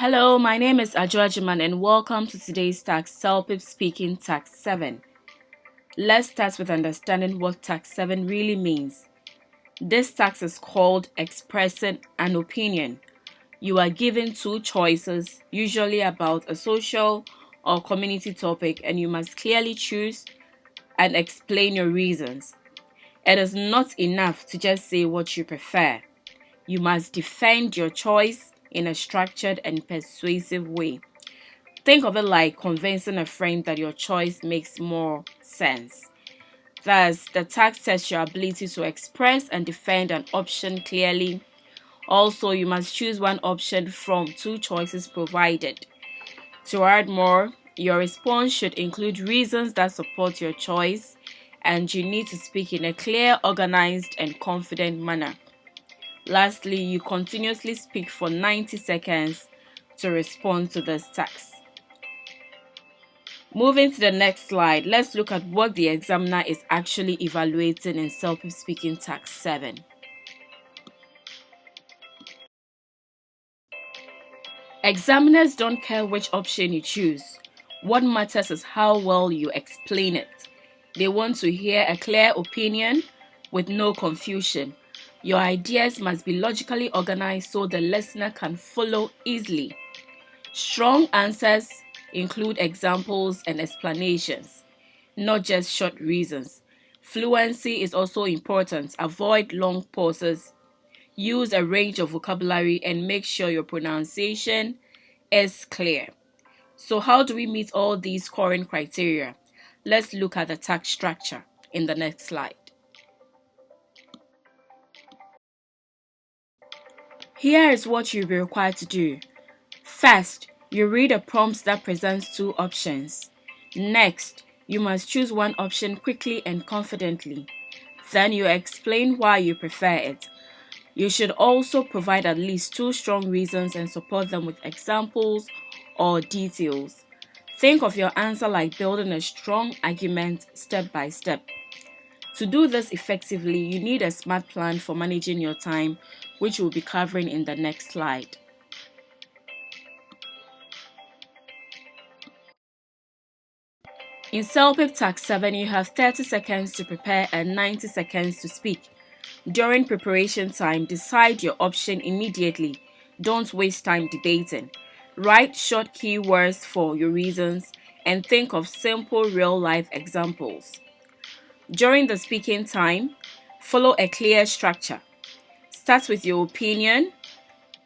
Hello, my name is Ajoajiman and welcome to today's task, CELPIP Speaking Task 7. Let's start with understanding what Task 7 really means. This task is called expressing an opinion. You are given two choices, usually about a social or community topic, and you must clearly choose and explain your reasons. It is not enough to just say what you prefer. You must defend your choice in a structured and persuasive way. Think of it like convincing a friend that your choice makes more sense. Thus, the task tests your ability to express and defend an option clearly. Also, you must choose one option from two choices provided. To add more, your response should include reasons that support your choice, and you need to speak in a clear, organized, and confident manner. Lastly, you continuously speak for 90 seconds to respond to this task. Moving to the next slide, let's look at what the examiner is actually evaluating in CELPIP Speaking Task 7. Examiners don't care which option you choose. What matters is how well you explain it. They want to hear a clear opinion with no confusion. Your ideas must be logically organized so the listener can follow easily. Strong answers include examples and explanations, not just short reasons. Fluency is also important. Avoid long pauses. Use a range of vocabulary and make sure your pronunciation is clear. So, how do we meet all these scoring criteria? Let's look at the task structure in the next slide. Here is what you'll be required to do. First, you read a prompt that presents two options. Next, you must choose one option quickly and confidently. Then you explain why you prefer it. You should also provide at least two strong reasons and support them with examples or details. Think of your answer like building a strong argument step by step. To do this effectively, you need a smart plan for managing your time, which we'll be covering in the next slide. In CELPIP Task 7, you have 30 seconds to prepare and 90 seconds to speak. During preparation time, decide your option immediately. Don't waste time debating. Write short keywords for your reasons and think of simple real-life examples. During the speaking time, follow a clear structure. Start with your opinion,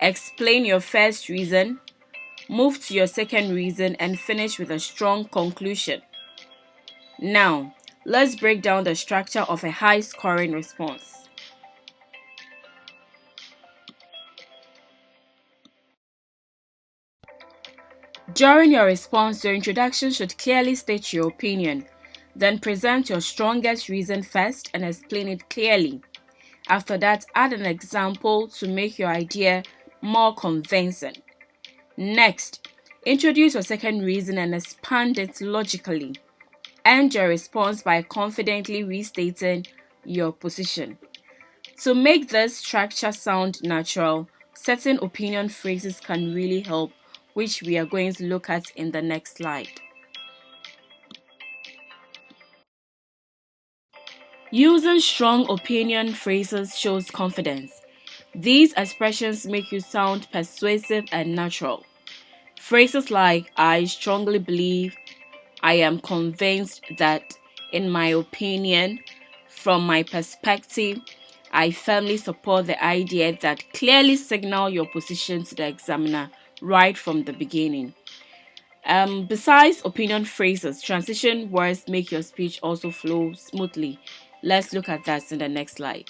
explain your first reason, move to your second reason, and finish with a strong conclusion. Now, let's break down the structure of a high-scoring response. During your response, your introduction should clearly state your opinion. Then present your strongest reason first and explain it clearly. After that, add an example to make your idea more convincing. Next, introduce your second reason and expand it logically. End your response by confidently restating your position. To make this structure sound natural, certain opinion phrases can really help, which we are going to look at in the next slide. Using strong opinion phrases shows confidence. These expressions make you sound persuasive and natural. Phrases like I strongly believe, I am convinced that, in my opinion, from my perspective, I firmly support the idea that clearly signal your position to the examiner right from the beginning. Besides opinion phrases, transition words make your speech also flow smoothly. Let's look at that in the next slide.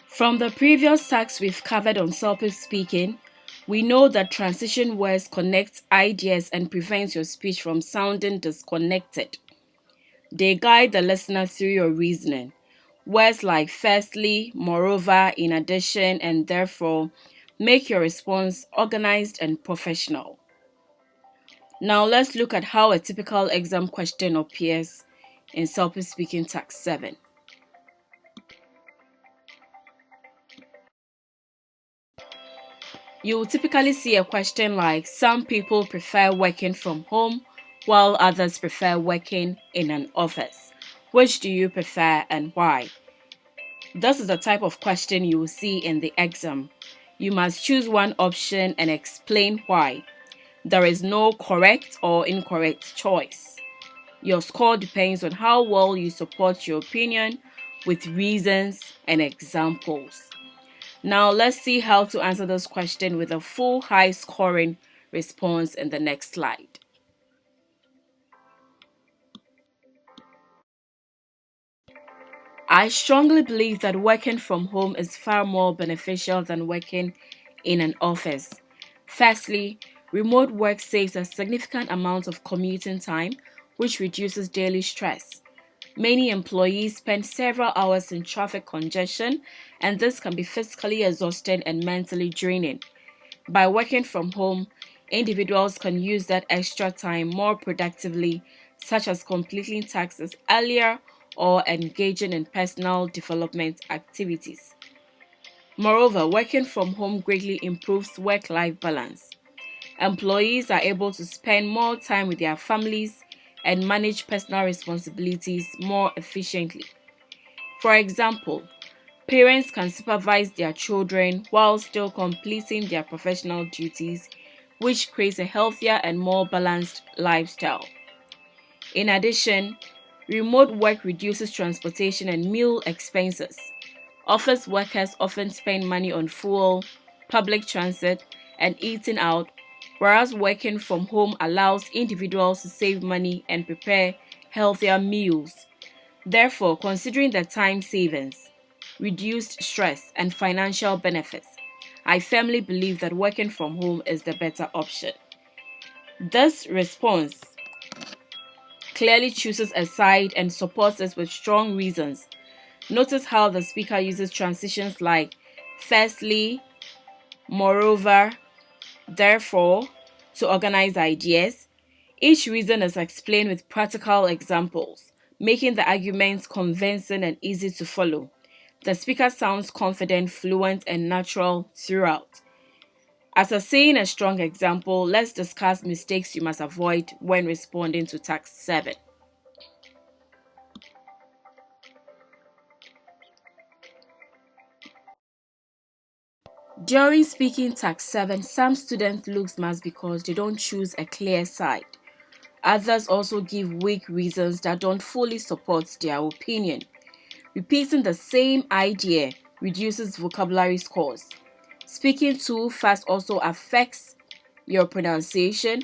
From the previous tasks we've covered on CELPIP speaking, we know that transition words connect ideas and prevent your speech from sounding disconnected. They guide the listener through your reasoning. Words like firstly, moreover, in addition, and therefore make your response organized and professional. Now let's look at how a typical exam question appears in CELPIP Speaking Task 7. You will typically see a question like, some people prefer working from home while others prefer working in an office. Which do you prefer and why? This is the type of question you will see in the exam. You must choose one option and explain why. There is no correct or incorrect choice. Your score depends on how well you support your opinion with reasons and examples. Now let's see how to answer this question with a full high scoring response in the next slide. I strongly believe that working from home is far more beneficial than working in an office. Firstly, remote work saves a significant amount of commuting time, which reduces daily stress. Many employees spend several hours in traffic congestion, and this can be physically exhausting and mentally draining. By working from home, individuals can use that extra time more productively, such as completing tasks earlier or engaging in personal development activities. Moreover, working from home greatly improves work-life balance. Employees are able to spend more time with their families and manage personal responsibilities more efficiently. For example, parents can supervise their children while still completing their professional duties, which creates a healthier and more balanced lifestyle. In addition, remote work reduces transportation and meal expenses. Office workers often spend money on fuel, public transit, and eating out, whereas working from home allows individuals to save money and prepare healthier meals. Therefore, considering the time savings, reduced stress, and financial benefits, I firmly believe that working from home is the better option. This response clearly chooses a side and supports it with strong reasons. Notice how the speaker uses transitions like firstly, moreover, therefore to organize ideas. Each reason is explained with practical examples, making the arguments convincing and easy to follow. The speaker sounds confident, fluent, and natural throughout. After seeing a strong example, let's discuss mistakes you must avoid when responding to task 7. During speaking task 7, some students look smart because they don't choose a clear side. Others also give weak reasons that don't fully support their opinion. Repeating the same idea reduces vocabulary scores. Speaking too fast also affects your pronunciation,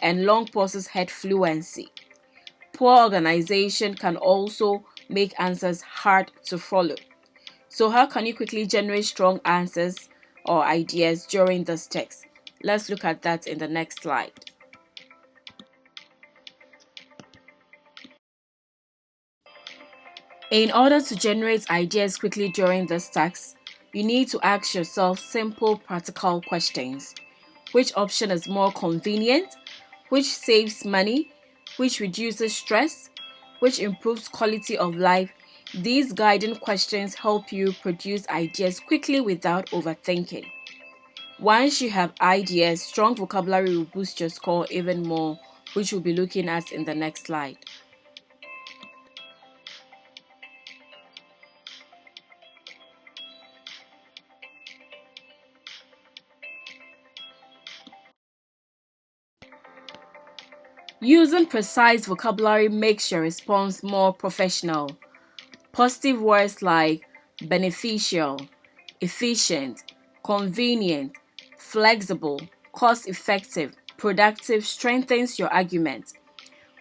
and long pauses hurt fluency. Poor organization can also make answers hard to follow. So how can you quickly generate strong answers or ideas during this text? Let's look at that in the next slide. In order to generate ideas quickly during this task, you need to ask yourself simple practical questions. Which option is more convenient? Which saves money? Which reduces stress? Which improves quality of life? These guiding questions help you produce ideas quickly without overthinking. Once you have ideas, strong vocabulary will boost your score even more, which we'll be looking at in the next slide. Using precise vocabulary makes your response more professional. Positive words like beneficial, efficient, convenient, flexible, cost-effective, productive strengthens your argument.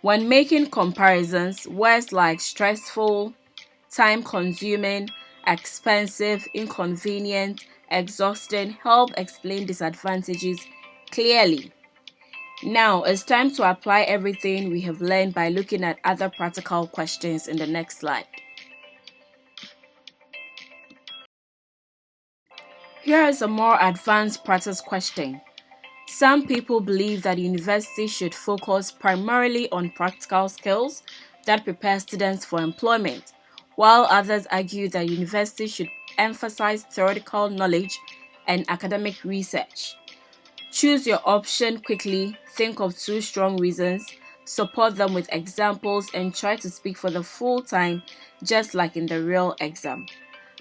When making comparisons, words like stressful, time-consuming, expensive, inconvenient, exhausting help explain disadvantages clearly. Now, it's time to apply everything we have learned by looking at other practical questions in the next slide. Here is a more advanced practice question. Some people believe that university should focus primarily on practical skills that prepare students for employment, while others argue that university should emphasize theoretical knowledge and academic research. Choose your option quickly, think of 2 strong reasons, support them with examples, and try to speak for the full time, just like in the real exam.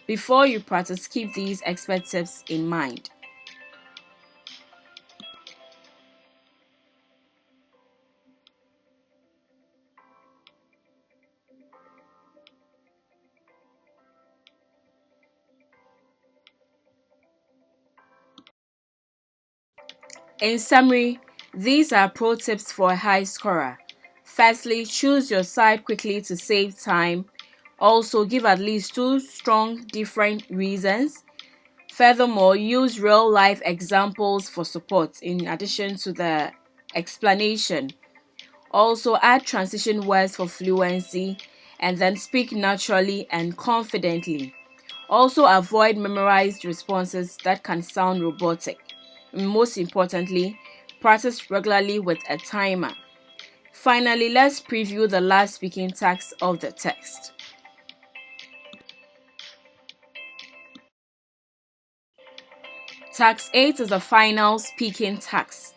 Before you practice, keep these expert tips in mind. In summary, these are pro tips for a high scorer. Firstly, choose your side quickly to save time. Also, give at least 2 strong different reasons. Furthermore, use real-life examples for support in addition to the explanation. Also, add transition words for fluency and then speak naturally and confidently. Also, avoid memorized responses that can sound robotic. And most importantly, practice regularly with a timer. Finally, let's preview the last speaking task of the text. Task 8 is the final speaking task.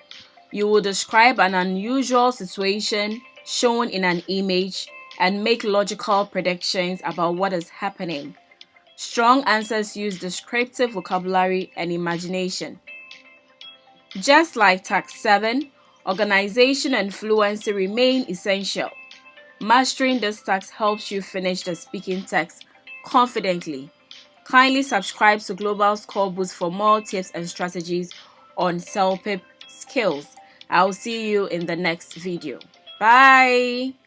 You will describe an unusual situation shown in an image and make logical predictions about what is happening. Strong answers use descriptive vocabulary and imagination. Just like task 7, organization and fluency remain essential. Mastering this task helps you finish the speaking text confidently. Kindly subscribe to Global Score Boost for more tips and strategies on CELPIP skills. I'll see you in the next video. Bye!